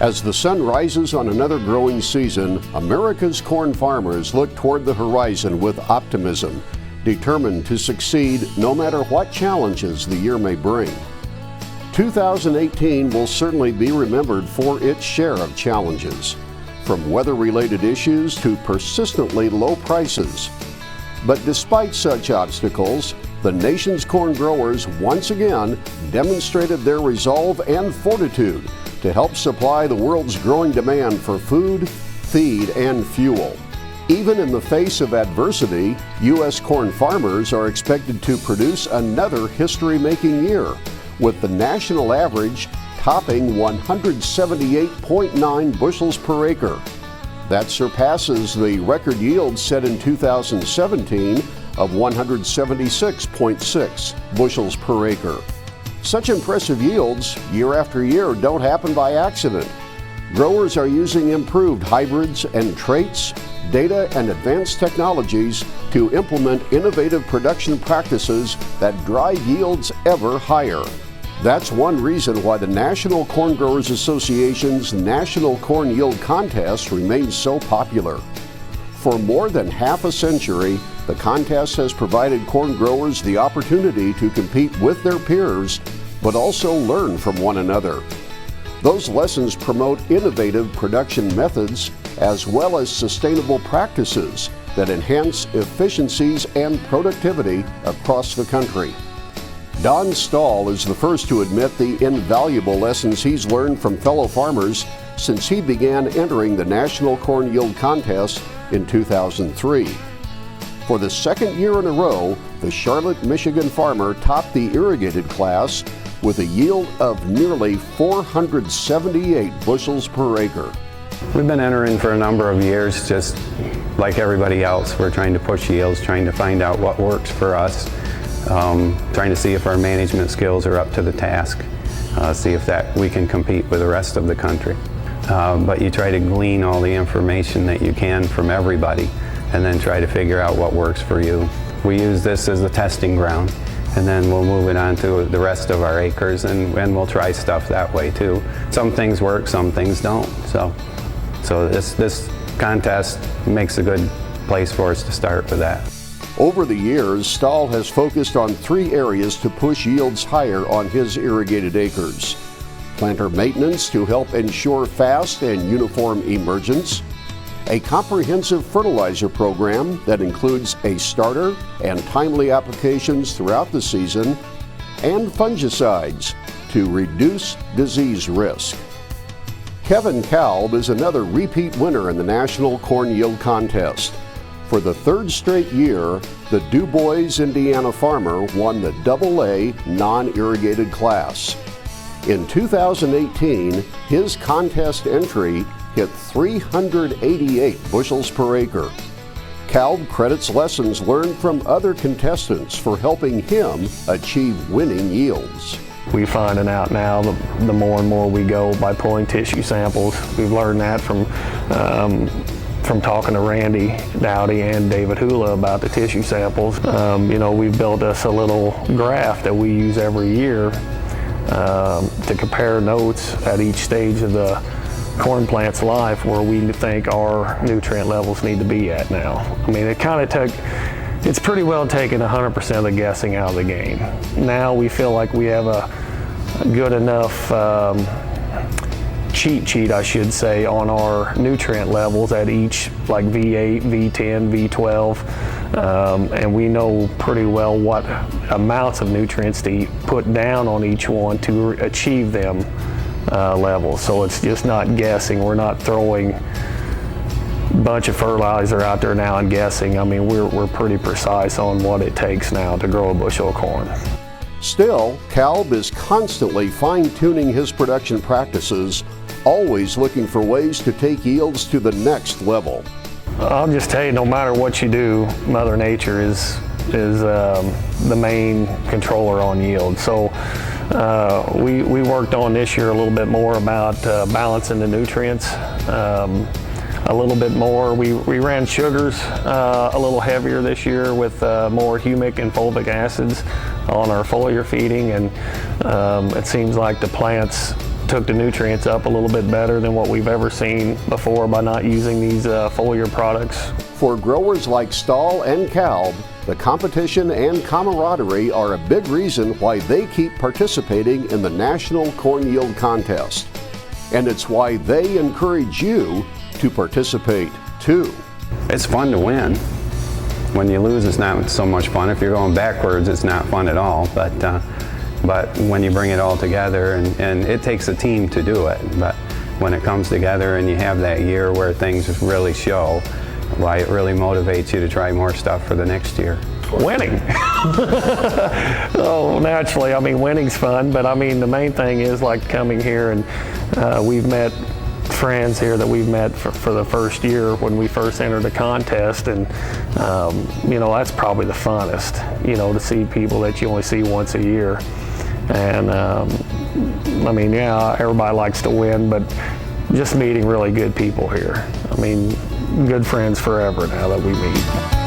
As the sun rises on another growing season, America's corn farmers look toward the horizon with optimism, determined to succeed no matter what challenges the year may bring. 2018 will certainly be remembered for its share of challenges, from weather-related issues to persistently low prices. But despite such obstacles, the nation's corn growers once again demonstrated their resolve and fortitude to help supply the world's growing demand for food, feed, and fuel. Even in the face of adversity, U.S. corn farmers are expected to produce another history-making year, with the national average topping 178.9 bushels per acre. That surpasses the record yield set in 2017 of 176.6 bushels per acre. Such impressive yields year after year don't happen by accident. Growers are using improved hybrids and traits, data, and advanced technologies to implement innovative production practices that drive yields ever higher. That's one reason why the National Corn Growers Association's National Corn Yield Contest remains so popular. For more than half a century, the contest has provided corn growers the opportunity to compete with their peers, but also learn from one another. Those lessons promote innovative production methods as well as sustainable practices that enhance efficiencies and productivity across the country. Don Stahl is the first to admit the invaluable lessons he's learned from fellow farmers since he began entering the National Corn Yield Contest in 2003. For the second year in a row, the Charlotte, Michigan farmer topped the irrigated class with a yield of nearly 478 bushels per acre. We've been entering for a number of years, just like everybody else. We're trying to push yields, trying to find out what works for us, trying to see if our management skills are up to the task, see if that we can compete with the rest of the country. But you try to glean all the information that you can from everybody and then try to figure out what works for you. We use this as a testing ground, and then we'll move it on to the rest of our acres, and we'll try stuff that way too. Some things work, some things don't. So this contest makes a good place for us to start with that. Over the years, Stahl has focused on 3 areas to push yields higher on his irrigated acres: planter maintenance to help ensure fast and uniform emergence, a comprehensive fertilizer program that includes a starter and timely applications throughout the season, and fungicides to reduce disease risk. Kevin Kalb is another repeat winner in the National Corn Yield Contest. For the 3rd straight year, the Du Bois, Indiana farmer won the AA non-irrigated class. In 2018, his contest entry hit 388 bushels per acre. Kalb credits lessons learned from other contestants for helping him achieve winning yields. We're finding out now the more and more we go by pulling tissue samples. We've learned that from talking to Randy Dowdy and David Hula about the tissue samples. We've built us a little graph that we use every year to compare notes at each stage of the corn plant's life where we think our nutrient levels need to be at now. I mean, it's pretty well taken 100% of the guessing out of the game. Now we feel like we have a good enough cheat sheet, I should say, on our nutrient levels at each, like V8, V10, V12, and we know pretty well what amounts of nutrients to put down on each one to achieve them levels. So it's just not guessing. We're not throwing a bunch of fertilizer out there now and guessing. I mean, we're pretty precise on what it takes now to grow a bushel of corn. Still, Kalb is constantly fine-tuning his production practices, always looking for ways to take yields to the next level. I'll just tell you, no matter what you do, Mother Nature is the main controller on yield. So we worked on this year a little bit more about balancing the nutrients. A little bit more. We ran sugars a little heavier this year with more humic and fulvic acids on our foliar feeding, and it seems like the plants took the nutrients up a little bit better than what we've ever seen before by not using these foliar products. For growers like Stahl and Kalb, the competition and camaraderie are a big reason why they keep participating in the National Corn Yield Contest. And it's why they encourage you to participate too. It's fun to win. When you lose, it's not so much fun. If you're going backwards, it's not fun at all. But when you bring it all together, and it takes a team to do it, but when it comes together and you have that year where things just really show, why it really motivates you to try more stuff for the next year. Winning. Oh, naturally, I mean, winning's fun, but I mean, the main thing is like coming here, and we've met friends here that we've met for the first year when we first entered the contest, and you know, that's probably the funnest, you know, to see people that you only see once a year. And I mean, yeah, everybody likes to win, but just meeting really good people here. I mean, good friends forever now that we meet.